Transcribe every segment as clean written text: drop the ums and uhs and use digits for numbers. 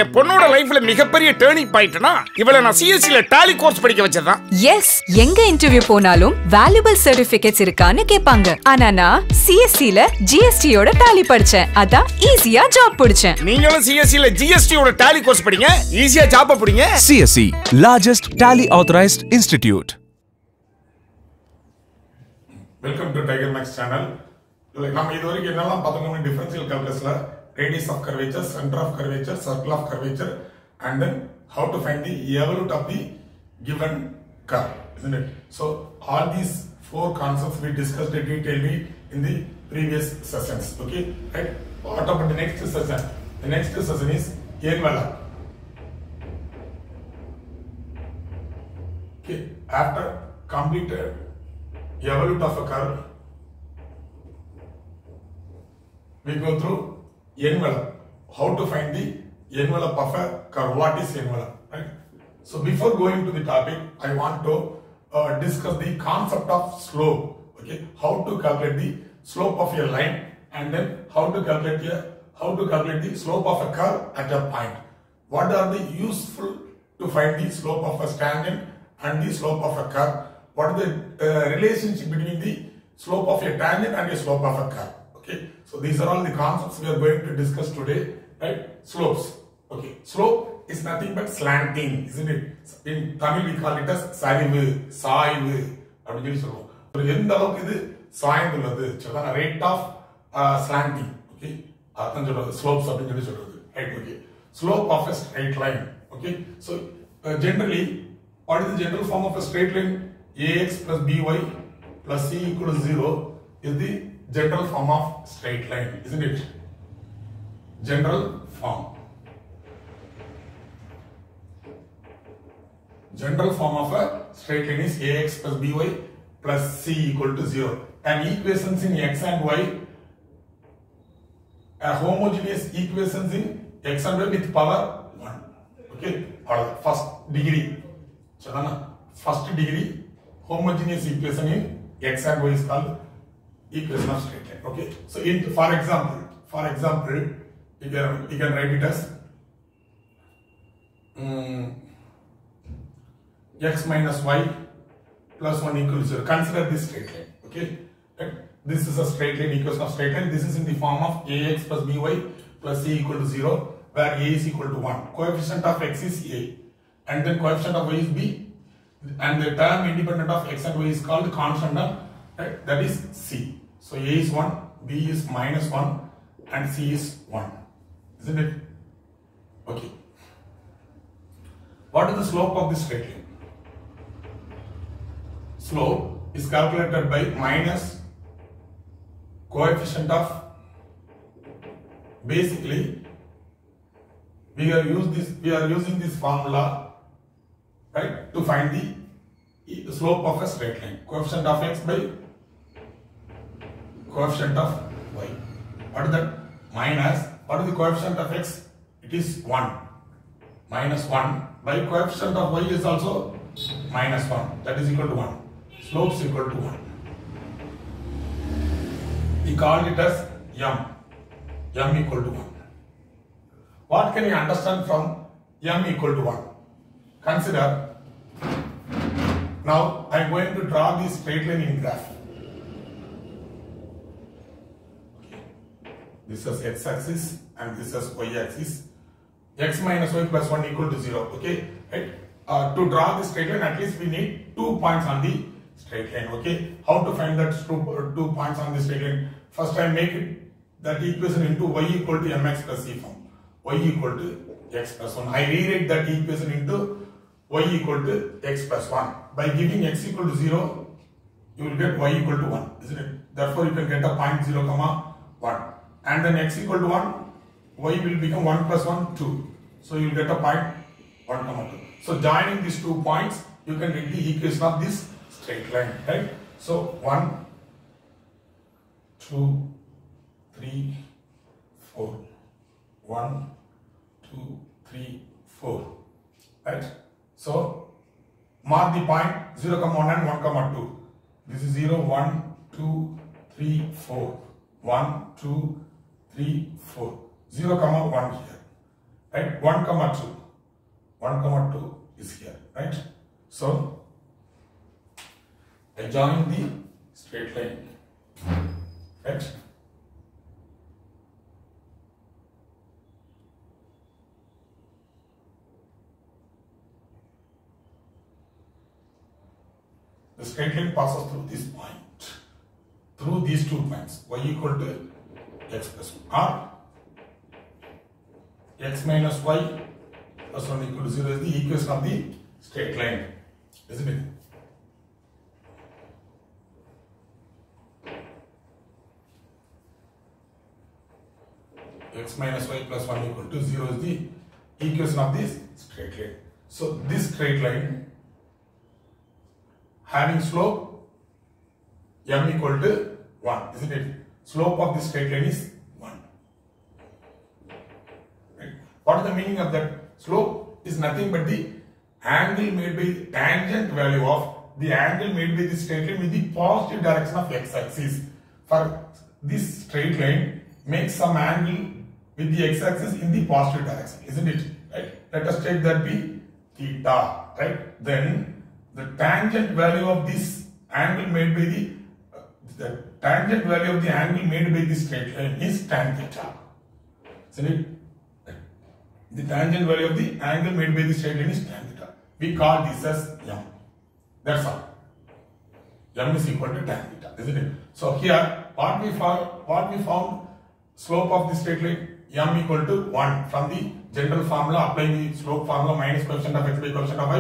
என் பொண்ணோட லைஃப்ல மிகப்பெரிய டர்னிங் பாயிண்ட்னா இவளை நான் சிஎஸ்சில டாலி கோர்ஸ் படிக்க வச்சதான். எஸ், எங்க இன்டர்வியூ போனாலும் வேல்யூபிள் சர்டிபிகேட்ஸ் இருக்கான்னு கேட்பாங்க. ஆனா நான் சிஎஸ்சில ஜிஎஸ்டியோட டாலி படிச்சேன். அதான் ஈஸியா ஜாப் பிடிச்சேன். நீங்களும் சிஎஸ்சில ஜிஎஸ்டியோட டாலி கோர்ஸ் படிங்க, ஈஸியா ஜாப் பிடிங்க. CSE, largest tally authorized institute. Welcome to Tiger Max channel. நம்ம இதுவரைக்கும் என்னெல்லாம் பார்த்தோம்னா differential கால்குலஸ்ல radius of curvature, center of curvature, circle of curvature, and then how to find the evolute of the given curve, isn't it? So all these four concepts we discussed detailedly in the previous sessions. Okay, right? What about the next session? The next session is envelope. Okay, after completed evolute of a curve, we go through envelope. How to find the envelope of a curve? What is envelope? Right? So before going to the topic, I want to discuss the concept of slope. Okay, how to calculate the slope of a line, and then how to calculate the slope of a curve at a point. What are the useful to find the slope of a tangent and the slope of a curve? What is the relationship between the slope of a tangent and the slope of a curve? Okay, so these are all the concepts we are going to discuss today, right? Slopes. Okay, slope is nothing but slanting, isn't it? In Tamil we call it as sarivu, saivu. அப்படினு சொல்றோம். ஒரு எந்த அளவுக்கு இது சாய்ந்துள்ளது சொல்றாங்க, rate of slanting. Okay, அதான் சொல்றது slopes அப்படினு சொல்றது. Right? Okay, slope of a straight line. Okay, so generally what is the general form of a straight line? Ax plus by plus c equal to 0 is the general form of straight line, isn't it? General form. General form of a straight line is ax plus by plus c equal to 0. And equations in x and y are homogeneous equations in x and y with power 1. Okay, or first degree. So, first degree homogeneous equation in x and y is called equation of straight line. Okay, so for example, you can write it as x minus y plus 1 equals 0. Consider this straight line. Okay, this is a straight line, equation of straight line. This is in the form of ax plus by plus c equal to 0, where a is equal to 1. Coefficient of x is a, and then coefficient of y is b, and the term independent of x and y is called constant of, right, that is c. So a is 1, b is minus 1, and c is 1, isn't it? Okay. What is the slope of this straight line? Slope is calculated by minus coefficient of, basically we are using this formula, right, to find the slope of a straight line. Coefficient of x by coefficient of y. What is that? Minus, what is the coefficient of x? It is 1. Minus 1 by coefficient of y is also minus 1. That is equal to 1. Slope is equal to 1. We call it as m. M equal to 1. What can you understand from m equal to 1? Consider, now I am going to draw this straight line in graph. This is x-axis and this is y-axis. X minus y plus 1 equal to 0. Okay, right? To draw this straight line, at least we need 2 points on the straight line. Okay, how to find that two points on the straight line? First, I make it that equation into y equal to mx plus c form. Y equal to x plus 1. I rewrite that equation into y equal to x plus 1. By giving x equal to 0, you will get y equal to 1, isn't it? Therefore, you can get a point 0 comma 1. And then x equal to 1, y will become 1 plus 1, 2. So you will get a point 1 comma 2. So joining these 2 points, you can get the equation of this straight line, right? So 1, 2, 3, 4. 1, 2, 3, 4. Right? So mark the point 0, 1 and 1, 2. This is 0, 1, 2, 3, 4. 1, 2, 3, 4. 0, 1 here. right? 1, 2. 1, 2 is here, right? So I join the straight line, right? The straight line passes through this point, through these 2 points, y equal to x plus 1 or x minus y plus 1 equal to 0 is the equation of the straight line, isn't it? X minus y plus 1 equal to 0 is the equation of this straight line. So this straight line having slope m equal to 1, isn't it? Slope of this straight line is 1. Right? What is the meaning of that? Slope is nothing but the angle made by the tangent value of the angle made by the straight line with the positive direction of x-axis. For this straight line makes some angle with the x-axis in the positive direction, isn't it? Right? Let us take that be theta, right? Then the tangent value of this angle made by the tangent value of the angle made by the straight line is tan theta, isn't it? The tangent value of the angle made by the straight line is tan theta. We call this as m. That's all. M is equal to tan theta, isn't it? So here, what we found, slope of the straight line m equal to 1 from the general formula. Applying the slope formula minus coefficient of x by coefficient of y,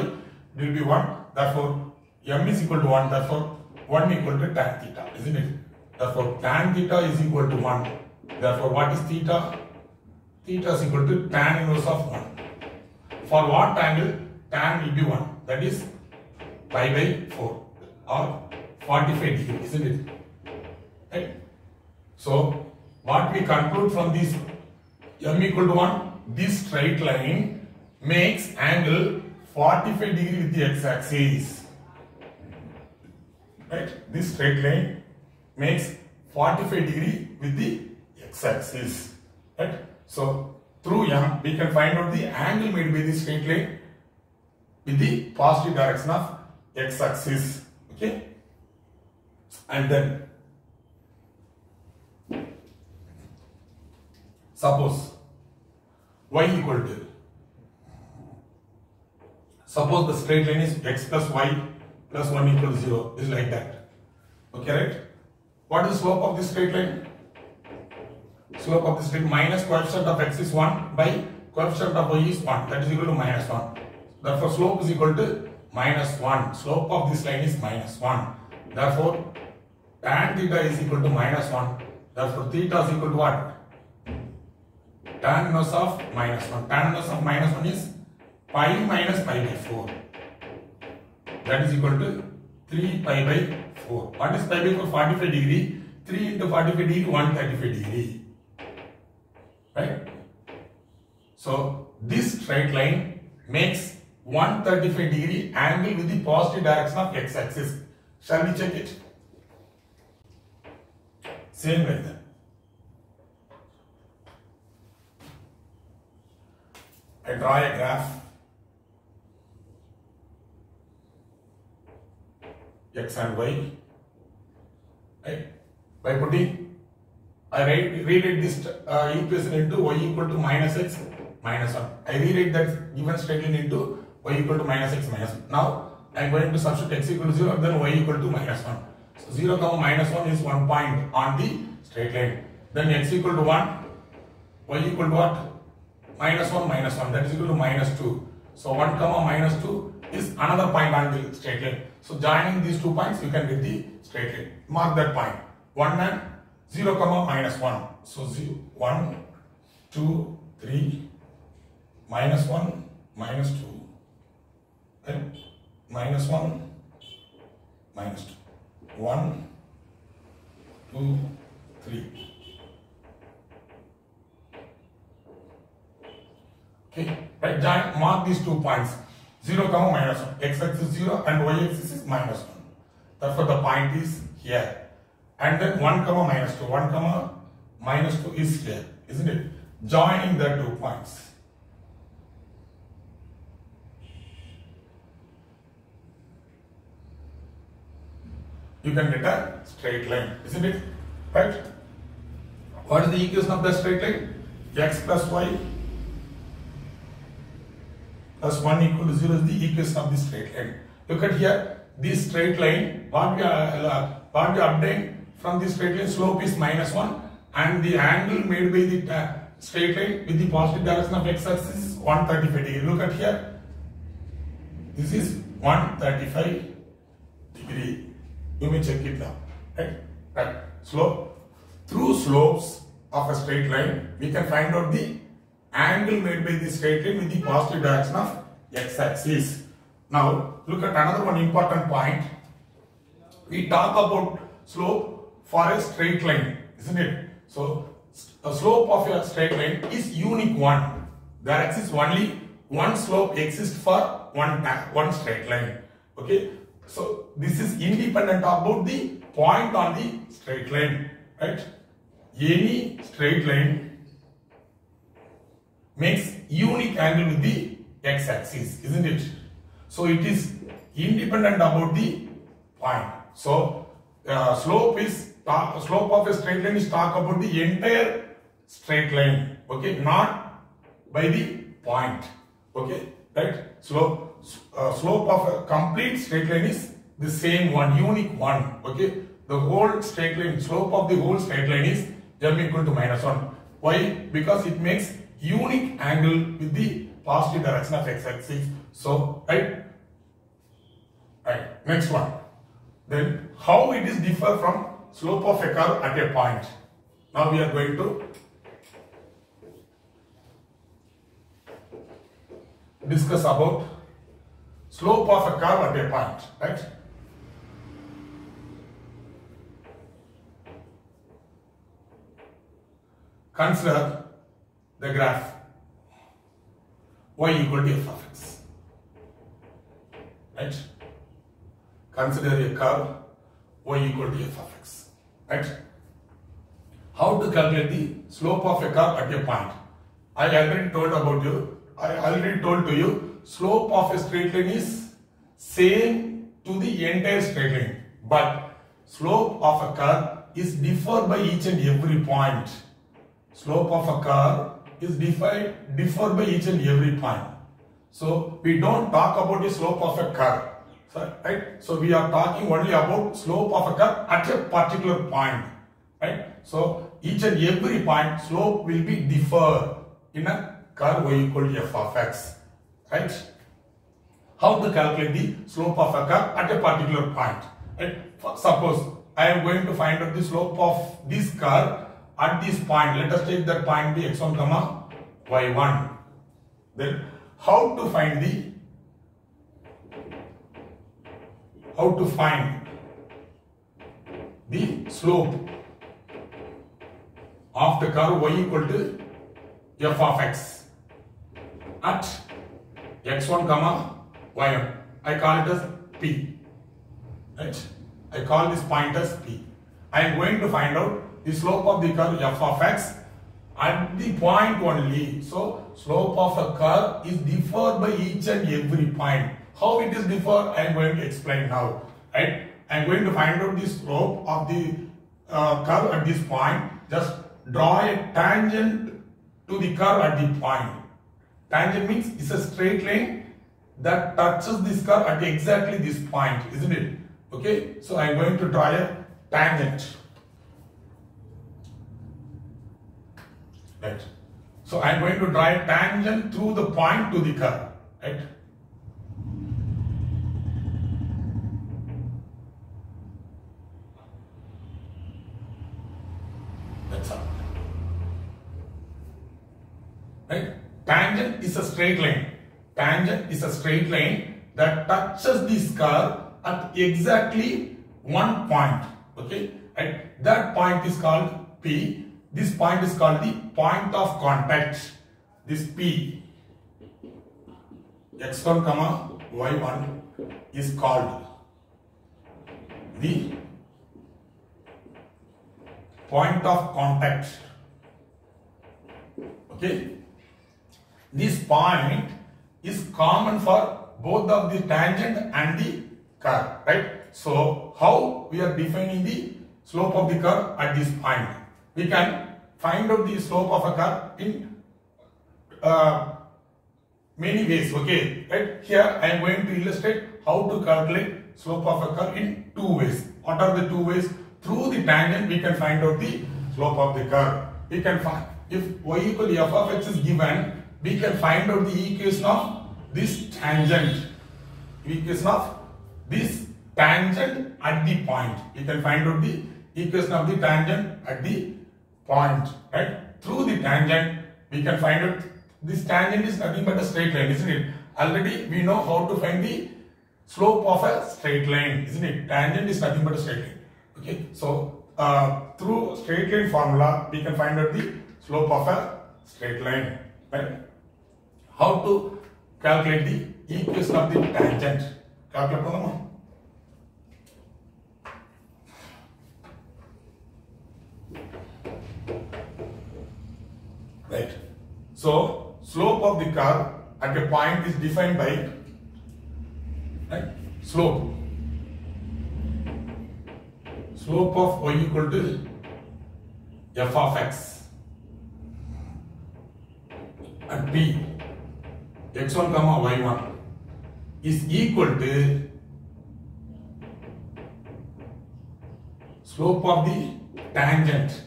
it will be 1. Therefore, m is equal to 1. Therefore, 1 equal to tan theta, isn't it? Therefore, tan theta is equal to 1. Therefore, what is theta? Theta is equal to tan inverse of 1. For what angle? Tan will be 1. That is pi by 4 or 45 degrees, isn't it? Right? So, what we conclude from this m equal to 1, this straight line makes angle 45 degree with the x-axis. Right? This straight line makes 45 degree with the x-axis. Right? So, through m, we can find out the angle made by the straight line with the positive direction of x-axis. Okay? And then, suppose y equal to, suppose the straight line is x plus y plus 1 equal to 0, is like that. Okay, right? What is the slope of this straight line? Slope of this straight minus coefficient of x is 1 by coefficient of y is 1, that is equal to minus 1. Therefore, slope is equal to minus 1. Slope of this line is minus 1. Therefore, tan theta is equal to minus 1. Therefore, theta is equal to what? Tan inverse of minus 1. Tan inverse of minus 1 is pi minus pi by 4. That is equal to 3 pi by 4. What is pi by 4? 45 degree. 3 into 45 degree, 135 degree. Right? So, this straight line makes 135 degree angle with the positive direction of x-axis. Shall we check it? Same like that. I draw a graph x and y, right? By putting, I rewrite this equation into y equal to minus x minus 1. I rewrite that given straight line into y equal to minus x minus 1. Now I am going to substitute x equal to 0, then y equal to minus 1. So 0 comma minus 1 is 1 point on the straight line. Then x equal to 1, y equal to what? Minus 1 minus 1, that is equal to minus 2. So 1 comma minus 2 is another point on the straight line. So joining these 2 points, you can get the straight line. Mark that point. 1 and 0 comma minus 1. So 0, 1, 2, 3, minus 1, minus 2. Then minus 1, minus 2. 1, 2, 3. Okay, right, join, mark these 2 points. 0 comma minus 1. X-axis 0 and y-axis is minus 1. Therefore, the point is here. And then 1 comma minus 2. 1 comma minus 2 is here, isn't it? Joining the 2 points. you can get a straight line, isn't it? Right? What is the equation of the straight line? X plus y plus 1 equal to 0 is the equation of the straight line. Look at here, this straight line, what we obtained from this straight line, slope is -1 and the angle made by the straight line with the positive direction of x-axis is 135 degree. Look at here, this is 135 degree. You may check it now. Right? Slope. Through slopes of a straight line, we can find out the angle made by the straight line with the positive direction of x-axis. Now, look at another one important point. We talk about slope for a straight line, isn't it? So, a slope of a straight line is unique one. There exists only one slope exists for one straight line. Okay? So, this is independent about the point on the straight line. Right? Any straight line makes unique angle with the x-axis, isn't it? So it is independent about the point. So slope of a straight line is talk about the entire straight line. Okay, not by the point. Okay, right? Slope of a complete straight line is the same one, unique one. Okay, the whole straight line, slope of the whole straight line is m equal to -1. Why? Because it makes unique angle with the positive direction of x-axis. So, right? Next one. Then, how it is differ from slope of a curve at a point? Now we are going to discuss about slope of a curve at a point, right? Consider the graph y equal to f of x, right? Consider a curve y equal to f of x, right? How to calculate the slope of a curve at a point? I already told to you, slope of a straight line is same to the entire straight line, but slope of a curve is differ by each and every point. Slope of a curve is differ by each and every point. So we don't talk about the slope of a curve, right? So we are talking only about slope of a curve at a particular point, right? So each and every point slope will be differ in a curve y equal to f of x, right? How to calculate the slope of a curve at a particular point? Right? Suppose I am going to find out the slope of this curve at this point. Let us take that point be x1 comma y1. Then how to find the slope of the curve y equal to f of x at x1 comma y1. I call it as P, right? I call this point as P. I am going to find out the slope of the curve f of x at the point only. So slope of a curve is differed by each and every point. How it is differ, I am going to explain now. Right? I am going to find out the slope of the curve at this point. Just draw a tangent to the curve at the point. Tangent means it's a straight line that touches this curve at exactly this point, isn't it? Okay, so I am going to draw a tangent. Right. So I am going to draw a tangent through the point to the curve, right? That's all. Right? Tangent is a straight line. Tangent is a straight line that touches this curve at exactly one point. Okay? Right? That point is called P. This point is called the point of contact. This P, x1 comma y1 is called the point of contact. Okay. This point is common for both of the tangent and the curve, right? So how we are defining the slope of the curve at this point? We can find out the slope of a curve in many ways. Okay, right? Here I am going to illustrate how to calculate slope of a curve in two ways. What are the two ways? Through the tangent we can find out the slope of the curve. We can find, if y equal to f of x is given, we can find out the equation of this tangent. Equation of this tangent at the point. We can find out the equation of the tangent at the point. Right? Through the tangent we can find out this tangent is nothing but a straight line, isn't it? Already we know how to find the slope of a straight line, isn't it? Tangent is nothing but a straight line. Okay, so through straight line formula we can find out the slope of a straight line. Right? How to calculate the equation of the tangent? Calculate pannuma. Right. So slope of the curve at a point is defined by, right, slope of y equal to f of x at p x1 comma y1 is equal to slope of the tangent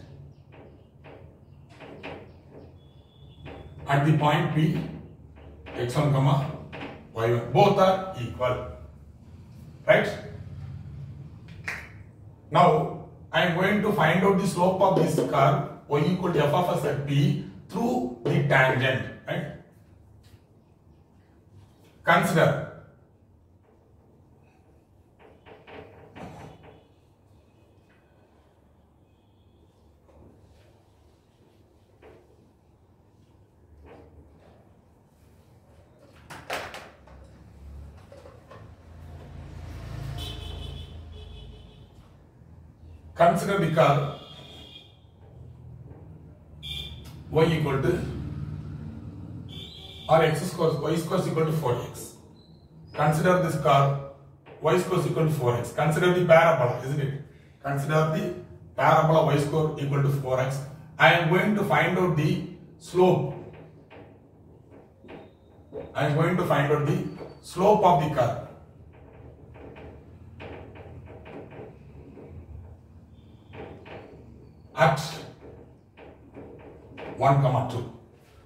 at the point P, x1 comma y1, both are equal, right? Now I am going to find out the slope of this curve y equal to f of x at P through the tangent, right? Consider the curve y equal to or x square y square is equal to 4x. Consider this curve y square is equal to 4x. Consider the parabola, isn't it? Consider the parabola y square equal to 4x. I am going to find out the slope. I am going to find out the slope of the curve. At 1, 2.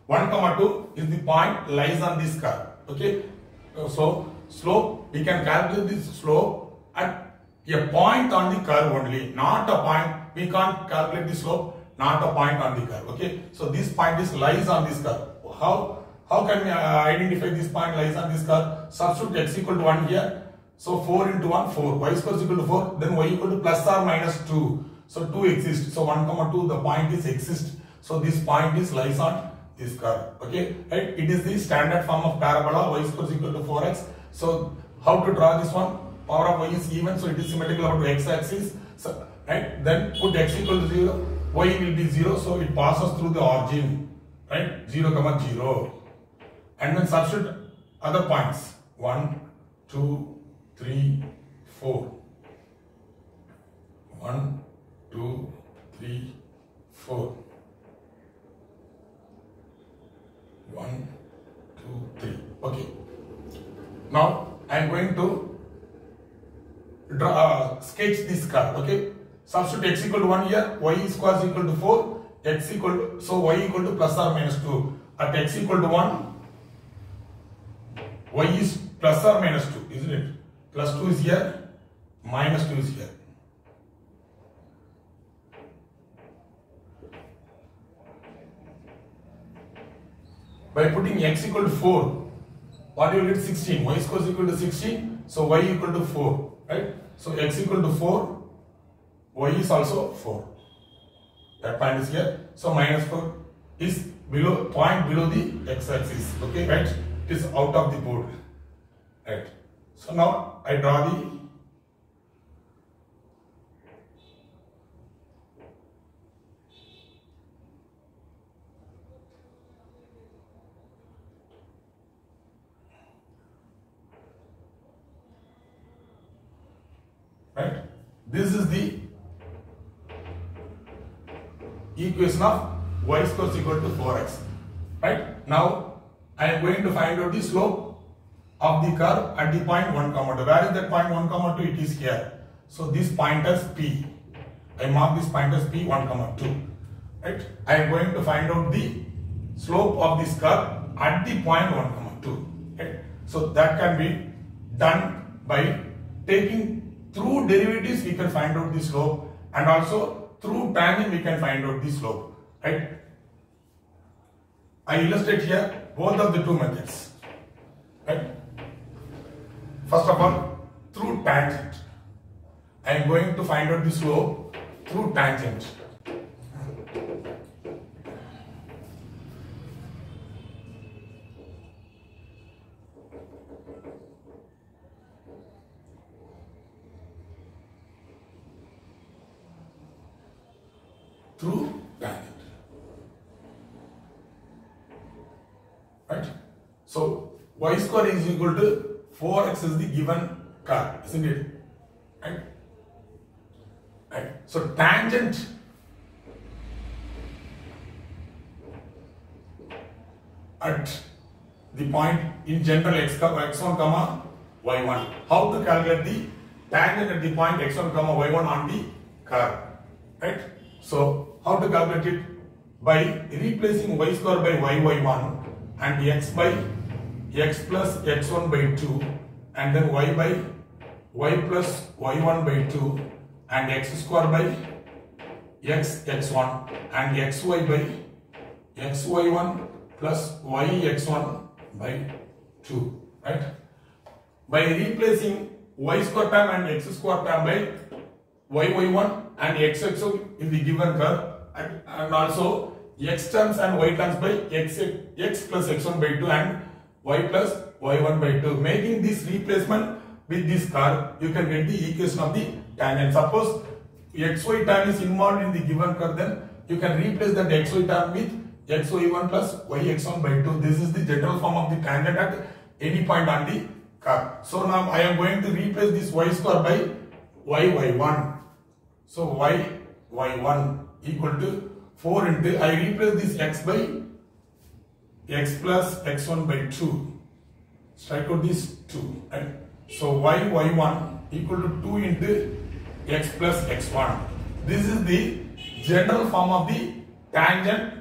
1, 2 is the point lies on this curve. Okay. So slope, we can calculate this slope at a point on the curve only, not a point. We can't calculate the slope, not a point on the curve. Okay. So this point is lies on this curve. How can we identify this point lies on this curve? Substitute x equal to 1 here. So 4 into 1, 4. Y square is equal to 4. Then y equal to plus or minus 2. So 2 exists. So 1, 2, the point is exist. So this point is lies on this curve. Okay, right? It is the standard form of parabola. Y square is equal to 4x. So how to draw this one? Power of y is even, so it is symmetrical about x axis. So, right? Then put x equal to 0. Y will be 0. So it passes through the origin. Right? 0, 0. And then substitute other points. 1, 2, 3, 4. 1, 2, 3, 4. 1, 2, 3. Okay. Now I am going to draw, sketch this curve. Okay. Substitute x equal to 1 here. Y square is equal to 4. X equal to, so y equal to plus or minus 2. At x equal to 1, y is plus or minus 2, isn't it? Plus 2 is here, minus 2 is here. By putting x equal to 4, what you will get? 16. Y square is equal to 16, so y equal to 4, right? So x equal to 4, y is also 4. That point is here. So minus 4 is below, point below the x-axis. Okay, right? It is out of the board. Right. So now I draw the This is the equation of y square is equal to 4x. Right? Now, I am going to find out the slope of the curve at the point 1, 2. Where is that point 1, 2? It is here. So, this point as P. I mark this point as P 1, 2. Right? I am going to find out the slope of this curve at the point 1, 2. Right? So, that can be done by taking through derivatives we can find out the slope, and also through tangent we can find out the slope. Right? I illustrate here both of the two methods. Right? First of all, through tangent, I am going to find out the slope through tangent. Through tangent. Right? So, y square is equal to 4x is the given curve, isn't it? Right? Right. So, tangent at the point in general x1 comma y1. How to calculate the tangent at the point x1 comma y1 on the curve? Right? So, how to calculate it? By replacing y square by y1 and x by x plus x1 by 2, and then y by y plus y1 by 2, and x square by x x1, and xy by xy1 plus y x1 by 2. Right? By replacing y square term and x square term by y1 and x x1 in the given curve, and also x terms and y terms by x plus x1 by 2 and y plus y1 by 2. Making this replacement with this curve, you can get the equation of the tangent. Suppose xy term is involved in the given curve, then you can replace that xy term with xy1 plus yx1 by 2. This is the general form of the tangent at any point on the curve. So now I am going to replace this y square by y1. So y1 equal to 4 into, I replace this x by x plus x1 by 2. Strike out this 2. Right? So y1 equal to 2 into x plus x1. This is the general form of the tangent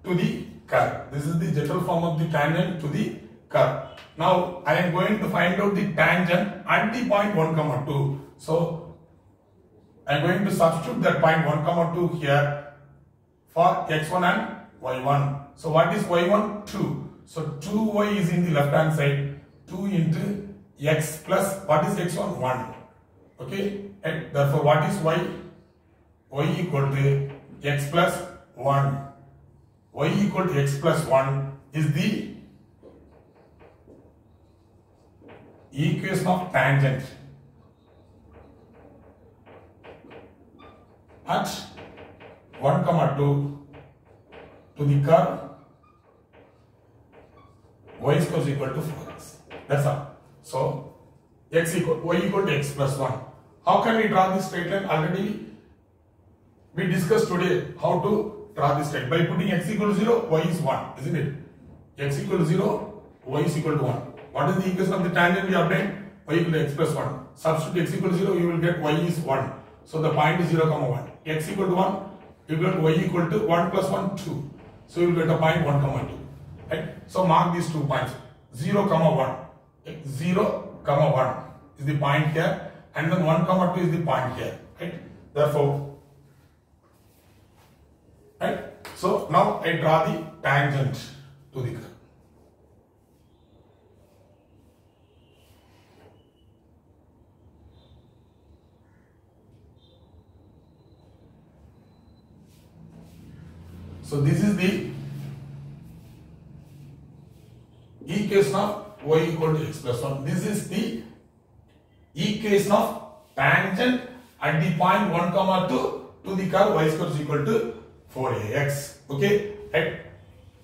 to the curve. This is the general form of the tangent to the curve. Now I am going to find out the tangent at the point 1, 2. So I am going to substitute that point 1, 2 here for x1 and y1. So what is y1? 2. So 2y is in the left hand side. 2 into x plus what is x1? 1. Okay. And therefore what is y? Y equal to x plus 1. Y equal to x plus 1 is the equation of tangent at 1, 2 to the curve y is equal to 4x. That's all. So y equal to x plus 1. How can we draw this straight line? Already we discussed today how to draw this straight. By putting x equal to 0, y is 1, isn't it? X equal to 0, y is equal to 1. What is the equation of the tangent we obtained? Y equal to x plus 1. Substitute x equal to 0, you will get y is 1. So the point is 0, 1. X equal to 1, you get y equal to 1 plus 1, 2. So you will get a point 1, 2. Right? So mark these 2 points. 0, 1. 0, 1 is the point here, and then 1, 2 is the point here. Right? Therefore, right? So now I draw the tangent to the curve. So this is the equation of y equal to x plus 1. This is the equation of tangent at the point 1, 2 to the curve y square is equal to 4ax. Okay. Right.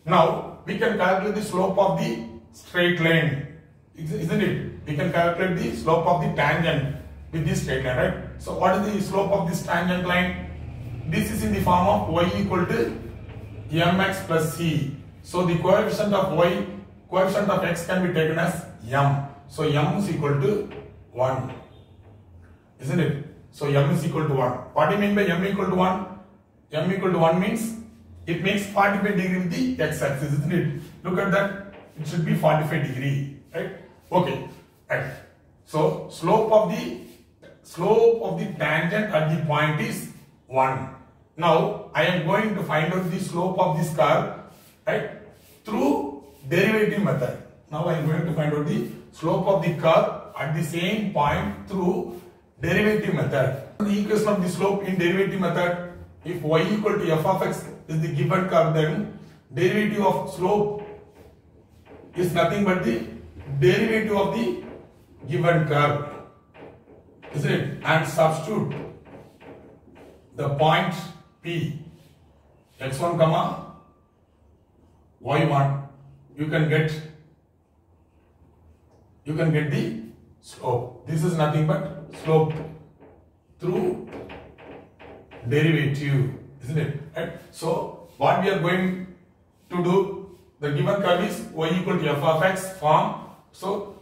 Now we can calculate the slope of the straight line, isn't it? We can calculate the slope of the tangent with this straight line, right? So what is the slope of this tangent line? This is in the form of y equal to mx plus c. So the coefficient of x can be taken as m. So m is equal to 1, isn't it? So m is equal to 1. What do you mean by m equal to 1? M equal to 1 means it makes 45 degree with the x-axis, isn't it? Look at that. It should be 45 degree, right? Okay, right. So slope of the tangent at the point is 1. Now I am going to find out the slope of this curve, right, through derivative method. Now I am going to find out the slope of the curve at the same point through derivative method. The equation of the slope in derivative method, if y equal to f of x is the given curve, then derivative of slope is nothing but the derivative of the given curve, isn't it? And substitute the point P, x1 comma y1, you can get the slope. This is nothing but slope through derivative, isn't it? Right? So what we are going to do, the given curve is y equal to f of x form. So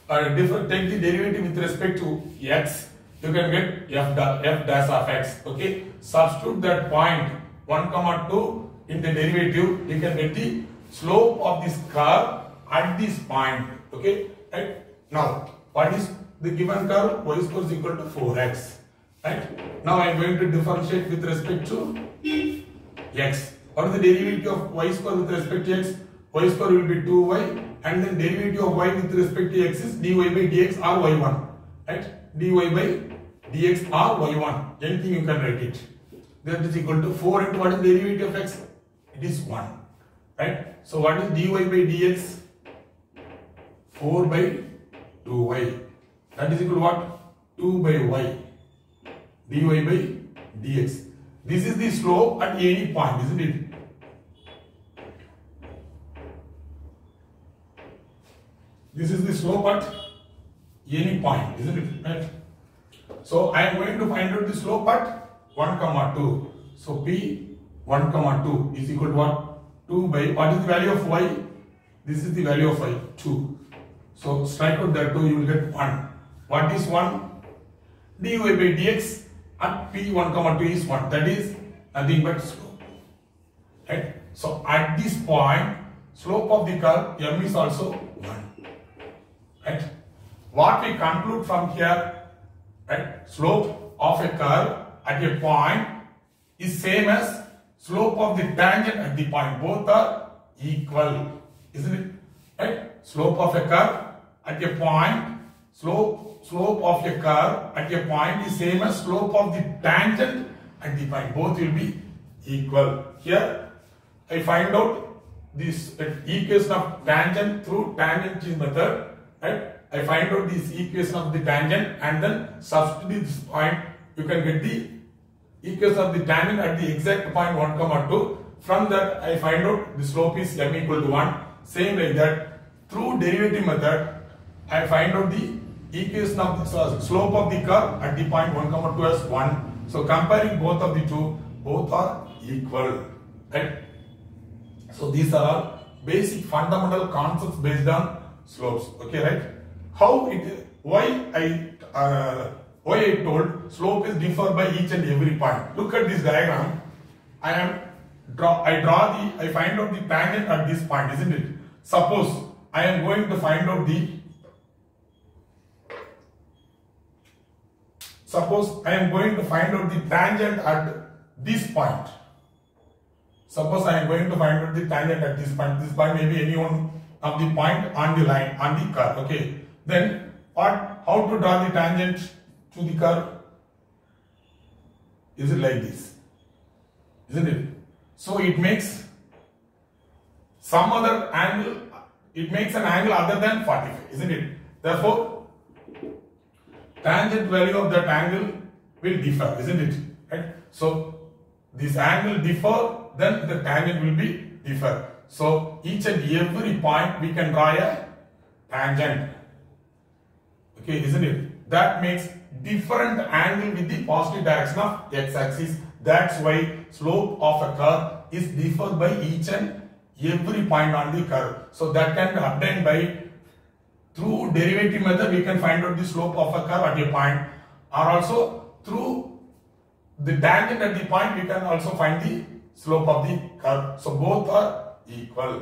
take the derivative with respect to x, you can get f dash of x. Okay, substitute that point 1, 2 in the derivative, you can get the slope of this curve at this point. Okay, right? Now what is the given curve? Y square is equal to 4x. Right? Now I am going to differentiate with respect to x. What is the derivative of y square with respect to x? Y square will be 2y, and then derivative of y with respect to x is dy by dx or y1. Right? Dy by dx or y1. Anything you can write it. That is equal to 4 into what is the derivative of x? It is 1. Right? So what is dy by dx? 4 by 2y. That is equal to what? 2 by y. Dy by dx. This is the slope at any point, isn't it? This is the slope at any point, isn't it? Right? So I am going to find out the slope at 1, 2. So P 1, 2 is equal to what? 2 by, what is the value of y? This is the value of y, 2. So strike out that 2, you will get 1. What is 1? Dy by dx at P 1, 2 is 1. That is nothing but slope. Right? So at this point, slope of the curve m is also 1. Right? What we conclude from here, right? Slope of a curve at a point is same as slope of the tangent at the point. Both are equal, isn't it? Right? Slope of a curve at a point, slope of a curve at a point is same as slope of the tangent at the point. Both will be equal. Here I find out this equation of tangent through tangent method. Right? I find out this equation of the tangent and then substitute this point. You can get the equation of the tangent at the exact point 1, 2. From that I find out the slope is m equal to 1. Same like that, through derivative method I find out the equation of the slope of the curve at the point 1, 2 as 1. So comparing both of the two, both are equal. Right? So these are all basic fundamental concepts based on slopes. Okay, right? Why I told slope is differ by each and every point. Look at this diagram. I find out the tangent at this point, isn't it? Suppose I am going to find out the tangent at this point. Suppose I am going to find out the tangent at this point. This point may be any one of the point on the line, on the curve. Okay. Then how to draw the tangent to the curve? Is it like this? Isn't it? So it makes some other angle, it makes an angle other than 45, isn't it? Therefore, tangent value of that angle will differ, isn't it? Right? So this angle differ, then the tangent will be differ. So each and every point we can draw a tangent. Okay, isn't it? that makes different angle with the positive direction of x-axis. That's why slope of a curve is differed by each and every point on the curve. So that can be obtained by through derivative method. We can find out the slope of a curve at a point, or also through the tangent at the point we can also find the slope of the curve. So both are equal,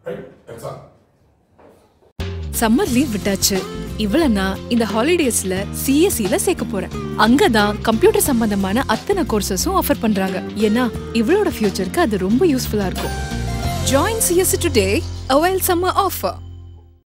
right? That's all. Summer leave விட்டாச்சு. இவ்வளவுனா இந்த ஹாலிடேஸ்ல சிஎஸ்சில சேர்க்க போறேன். அங்கதான் computer சம்பந்தமான அத்தனை கோர்சஸும் offer பண்றாங்க. ஏன்னா இவளோட ஃபியூச்சருக்கு அது ரொம்ப யூஸ்ஃபுல்லா இருக்கும். Join CSC today. Avail summer offer.